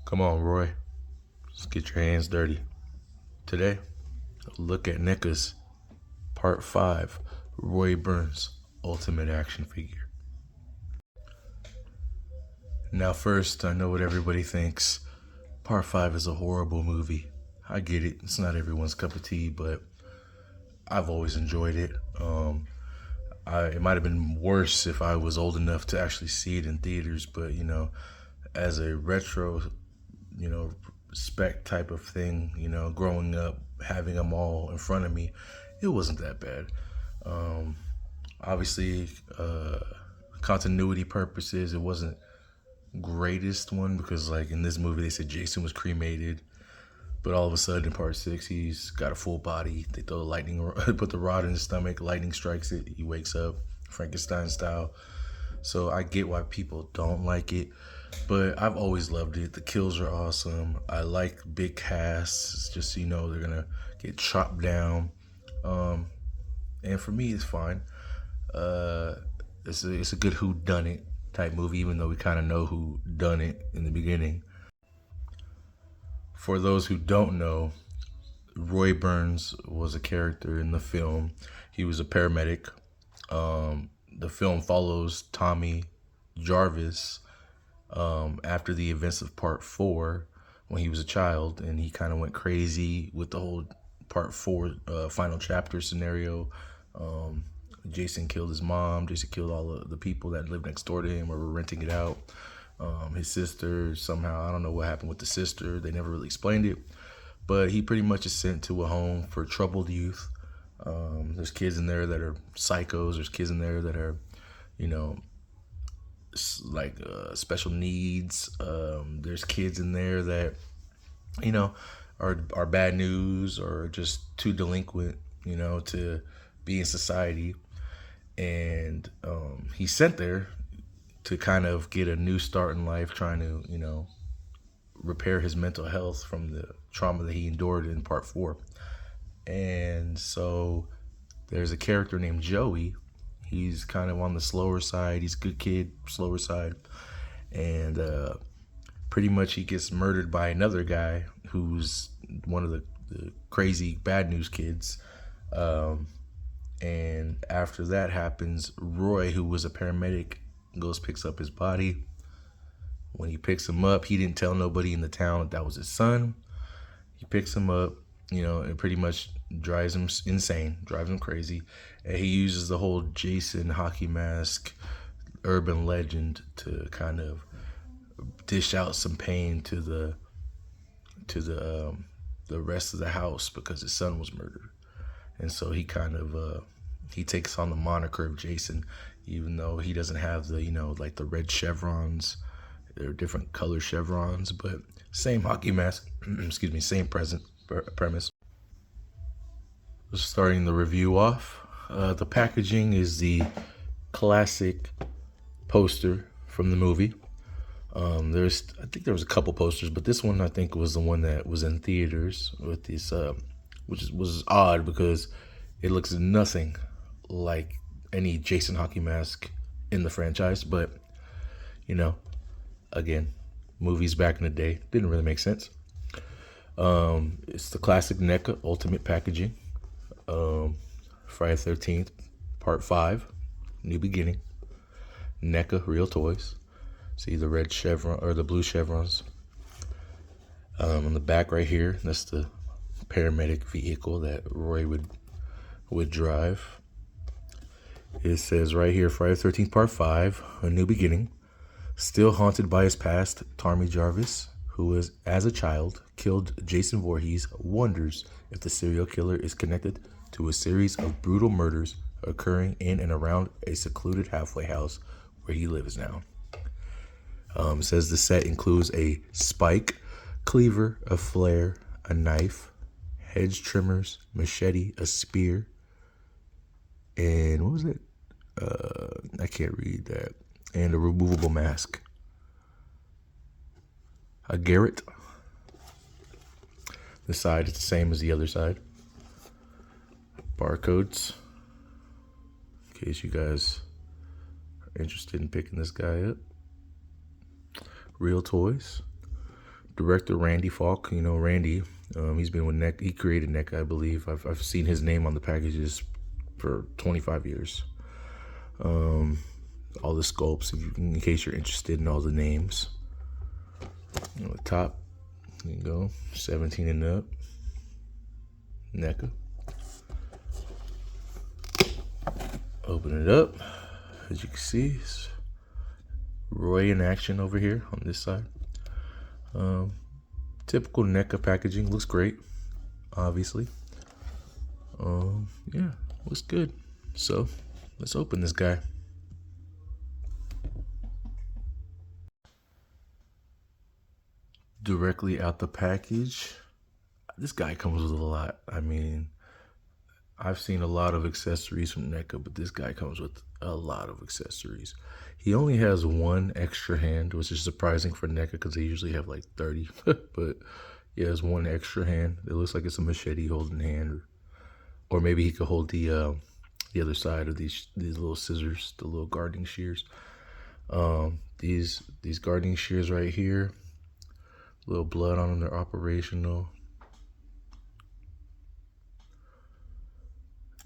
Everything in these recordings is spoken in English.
Come on, Roy. Let's get your hands dirty. Today, look at NECA's Part 5, Roy Burns Ultimate Action Figure. Now first, I know what everybody thinks. Part 5 is a horrible movie. I get it. It's not everyone's cup of tea, but I've always enjoyed it. It might have been worse if I was old enough to actually see it in theaters, but as a retro, spec type of thing, growing up, having them all in front of me, it wasn't that bad. Obviously, continuity purposes, it wasn't greatest one because, like, in this movie, they said Jason was cremated, but all of a sudden in part 6, he's got a full body. They throw the lightning, put the rod in his stomach, lightning strikes it, he wakes up, Frankenstein style. So I get why people don't like it, but I've always loved it. The kills are awesome. I like big casts. It's just, they're gonna get chopped down. And for me, it's fine. It's a good whodunit type movie, even though we kind of know who done it in the beginning. For those who don't know, Roy Burns was a character in the film. He was a paramedic. The film follows Tommy Jarvis after the events of Part 4 when he was a child, and he kind of went crazy with the whole Part 4 final chapter scenario. Jason killed his mom. Jason killed all of the people that lived next door to him or were renting it out. His sister, somehow, I don't know what happened with the sister. They never really explained it. But he pretty much is sent to a home for troubled youth. There's kids in there that are psychos. There's kids in there that are, special needs. There's kids in there that, are bad news or just too delinquent, to be in society. And he's sent there to kind of get a new start in life, trying to, repair his mental health from the trauma that he endured in Part 4. And so there's a character named Joey. He's kind of on the slower side. He's a good kid, slower side. And pretty much he gets murdered by another guy who's one of the crazy bad news kids. And after that happens, Roy, who was a paramedic, picks up his body. When he picks him up, he didn't tell nobody in the town that was his son. He picks him up, and pretty much drives him insane, drives him crazy. And he uses the whole Jason hockey mask urban legend to kind of dish out some pain to the rest of the house because his son was murdered. And so he kind of he takes on the moniker of Jason, even though he doesn't have the like the red chevrons. They're different color chevrons, but same hockey mask. Excuse me, same premise. Starting the review off, the packaging is the classic poster from the movie. I think there was a couple posters, but this one I think was the one that was in theaters with this, which was odd because it looks nothing like any Jason hockey mask in the franchise. But again, movies back in the day didn't really make sense. It's the classic NECA Ultimate Packaging. Friday the 13th, Part 5, New Beginning. NECA Real Toys. See the red chevron or the blue chevrons. On the back right here, that's the paramedic vehicle that Roy would drive. It says right here, Friday the 13th, Part 5, A New Beginning. Still haunted by his past, Tommy Jarvis, who was, as a child, killed Jason Voorhees, wonders if the serial killer is connected to a series of brutal murders occurring in and around a secluded halfway house where he lives now. It says the set includes a spike, cleaver, a flare, a knife, hedge trimmers, machete, a spear, and what was it? I can't read that. And a removable mask. A garrote. The side is the same as the other side. Barcodes. In case you guys are interested in picking this guy up. Real Toys. Director Randy Falk, you know Randy. He's been with NECA. He created NECA, I believe. I've seen his name on the packages for 25 years. All the sculpts, in case you're interested in all the names. On the top, there you go, 17 and up, NECA. Open it up. As you can see, it's Roy in action over here on this side. Typical NECA packaging. Looks great, obviously. Yeah, looks good. So let's open this guy. Directly out the package. This guy comes with a lot. I mean, I've seen a lot of accessories from NECA, but this guy comes with a lot of accessories. He only has one extra hand, which is surprising for NECA because they usually have like 30. But he has one extra hand. It looks like it's a machete holding hand, or maybe he could hold the other side of these little scissors, the little gardening shears. These gardening shears right here, little blood on them. They're operational.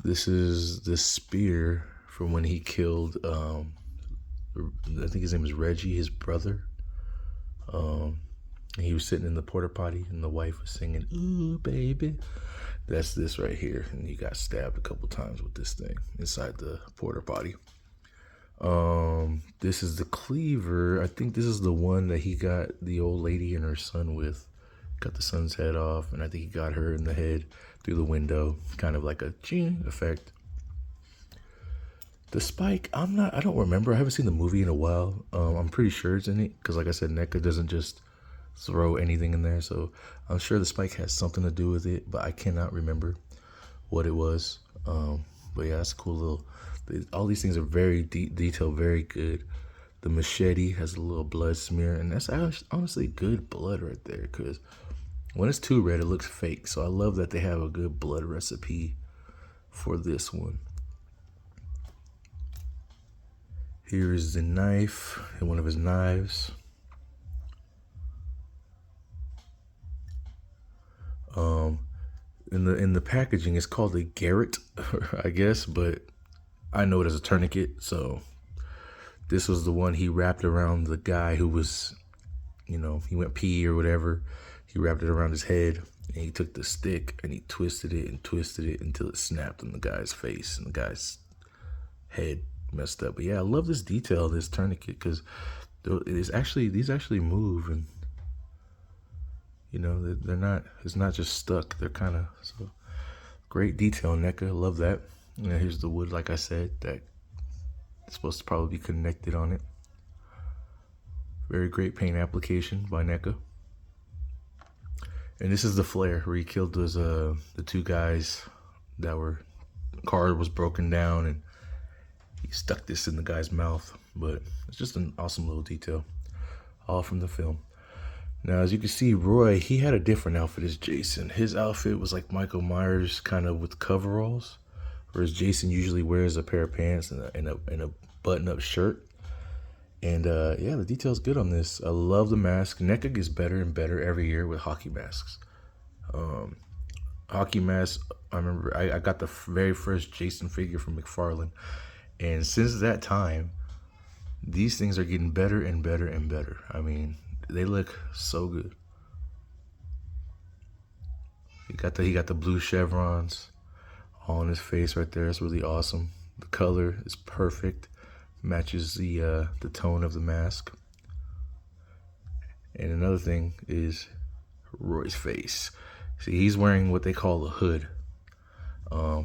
This is the spear from when he killed, I think his name is Reggie, his brother. He was sitting in the porta potty and the wife was singing, "Ooh, baby." That's this right here. And he got stabbed a couple times with this thing inside the porta potty. This is the cleaver. I think this is the one that he got the old lady and her son with. Cut the son's head off, and I think he got her in the head through the window, kind of like a ching effect. The spike, I don't remember. I haven't seen the movie in a while. I'm pretty sure it's in it because, like I said, NECA doesn't just throw anything in there. So I'm sure the spike has something to do with it, but I cannot remember what it was. But yeah, that's a cool little. All these things are very detailed, very good. The machete has a little blood smear, and that's honestly good blood right there because when it's too red, it looks fake. So I love that they have a good blood recipe for this one. Here is the knife and one of his knives. In the packaging, it's called a garrote, I guess, but I know it as a tourniquet. So this was the one he wrapped around the guy who was, he went pee or whatever. He wrapped it around his head, and he took the stick and he twisted it until it snapped on the guy's face and the guy's head messed up. But yeah, I love this detail of this tourniquet because these actually move, and they're not. It's not just stuck. They're kind of so great detail, NECA. Love that. And here's the wood, like I said, that it's supposed to probably be connected on it. Very great paint application by NECA. And this is the flare where he killed those the two guys that car was broken down, and he stuck this in the guy's mouth. But it's just an awesome little detail, all from the film. Now, as you can see, Roy, he had a different outfit as Jason. His outfit was like Michael Myers, kind of with coveralls, whereas Jason usually wears a pair of pants and a button-up shirt. And yeah, the detail's good on this. I love the mask. NECA gets better and better every year with hockey masks. Hockey masks, I remember I got the very first Jason figure from McFarlane. And since that time, these things are getting better and better and better. I mean, they look so good. He got the blue chevrons all on his face right there. It's really awesome. The color is perfect. Matches the tone of the mask. And another thing is Roy's face. See, he's wearing what they call a hood. A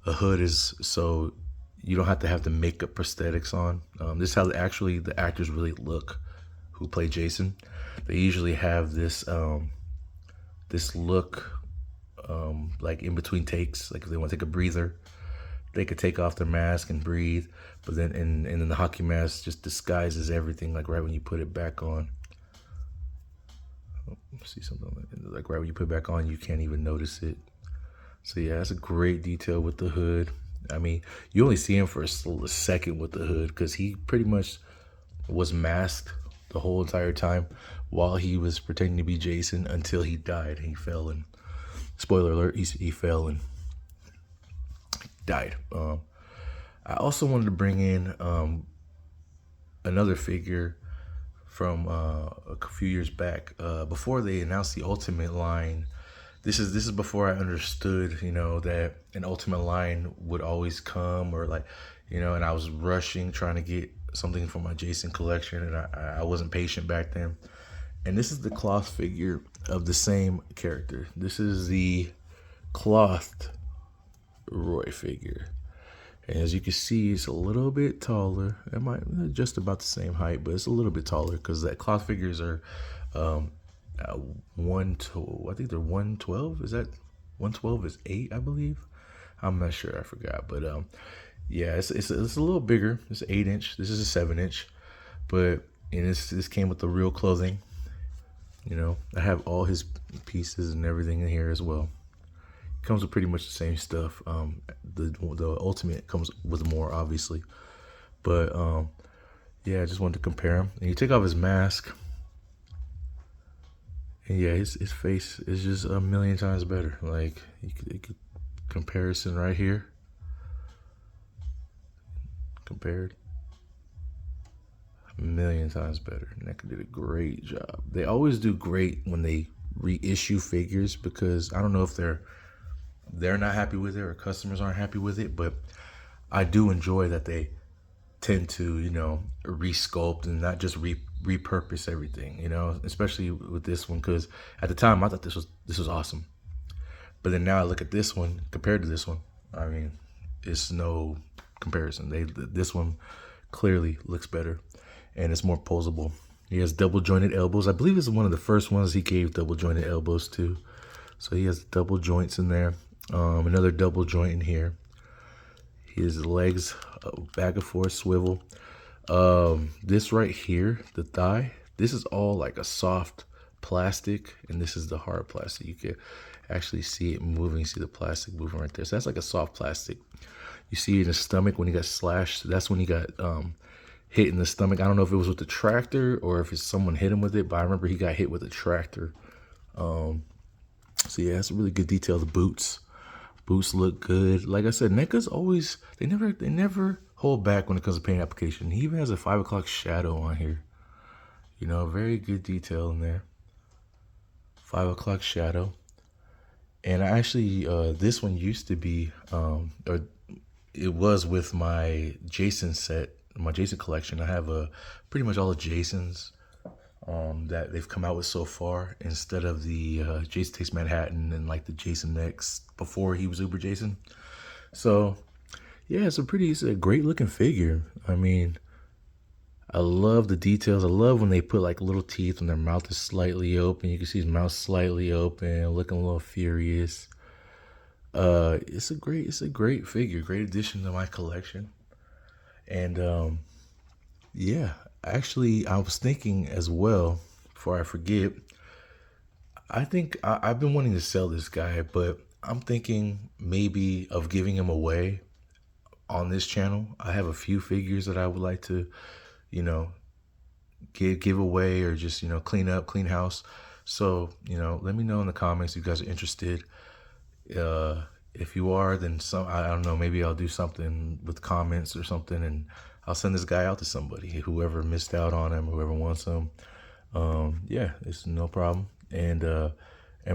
hood is so you don't have to have the makeup prosthetics on. This is how actually the actors really look who play Jason. They usually have this this look like in between takes. Like if they want to take a breather, they could take off their mask and breathe. But then and then the hockey mask just disguises everything, like right when you put it back on. Oh, see something like right when you put it back on, you can't even notice it. So yeah, that's a great detail with the hood. I mean, you only see him for a second with the hood because he pretty much was masked the whole entire time while he was pretending to be Jason until he died. He fell and, spoiler alert, he fell and died. I also wanted to bring in another figure from a few years back, before they announced the Ultimate line. This is before I understood, that an Ultimate line would always come, or like, and I was rushing trying to get something for my Jason collection, and I wasn't patient back then. And this is the cloth figure of the same character. This is the clothed Roy figure. And as you can see, it's a little bit taller. It might just about the same height, but it's a little bit taller because that cloth figures are I think they're 112. Is that 112 is 8, I believe. I'm not sure. I forgot. But yeah, it's a little bigger. It's 8-inch. This is a 7-inch. But this came with the real clothing. I have all his pieces and everything in here as well. Comes with pretty much the same stuff. The Ultimate comes with more, obviously, but yeah, I just wanted to compare him. And you take off his mask, and yeah, his face is just a million times better. Like you could comparison right here. Compared, a million times better. NECA did a great job. They always do great when they reissue figures, because I don't know if they're not happy with it or customers aren't happy with it, but I do enjoy that they tend to, resculpt and not just repurpose everything, especially with this one, because at the time I thought this was awesome. But then now I look at this one compared to this one, I mean, it's no comparison. This one clearly looks better and it's more posable. He has double jointed elbows. I believe it's one of the first ones he gave double jointed elbows to. So he has double joints in there. Another double joint in here. His legs back and forth swivel. This right here, the thigh, this is all like a soft plastic, and this is the hard plastic. You can actually see it moving. You see the plastic moving right there. So that's like a soft plastic. You see in his stomach when he got slashed. That's when he got hit in the stomach. I don't know if it was with the tractor or if it's someone hit him with it, but I remember he got hit with a tractor. So yeah, that's a really good detail. The boots look good. Like I said, NECA's always, they never hold back when it comes to paint application. He even has a 5 o'clock shadow on here. Very good detail in there. 5 o'clock shadow. And I actually, this one used to be, or it was with my Jason set, my Jason collection. I have pretty much all the Jasons that they've come out with so far, instead of the Jason Takes Manhattan and like the Jason X before he was Uber Jason. So yeah, it's a great looking figure. I mean, I love the details. I love when they put like little teeth when their mouth is slightly open. You can see his mouth slightly open, looking a little furious. It's a great figure, great addition to my collection. And yeah, actually, I was thinking as well, before I forget, I think I've been wanting to sell this guy, but I'm thinking maybe of giving him away on this channel. I have a few figures that I would like to, give away, or just, clean house. So, let me know in the comments if you guys are interested. If you are, then I don't know, maybe I'll do something with comments or something, and I'll send this guy out to somebody, whoever missed out on him, whoever wants him. Yeah, it's no problem. And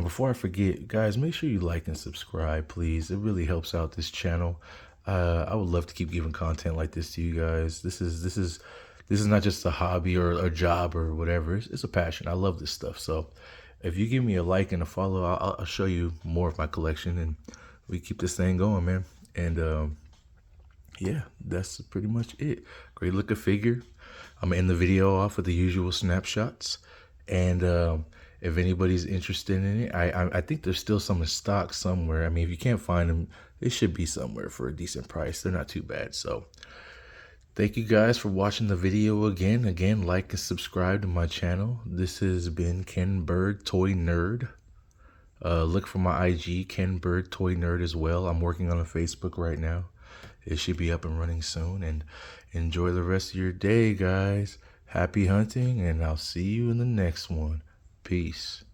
before I forget, guys, make sure you like and subscribe, please. It really helps out this channel. I would love to keep giving content like this to you guys. This is not just a hobby or a job or whatever. It's a passion. I love this stuff. So if you give me a like and a follow, I'll show you more of my collection, and we keep this thing going, man. And yeah, that's pretty much it. Great looking figure. I'm gonna end the video off with the usual snapshots. And if anybody's interested in it, I think there's still some in stock somewhere. I mean, if you can't find them, they should be somewhere for a decent price. They're not too bad. So thank you guys for watching the video again. Again, like and subscribe to my channel. This has been Ken Bird Toy Nerd. Look for my IG, Ken Bird Toy Nerd, as well. I'm working on a Facebook right now. It should be up and running soon. And enjoy the rest of your day, guys. Happy hunting, and I'll see you in the next one. Peace.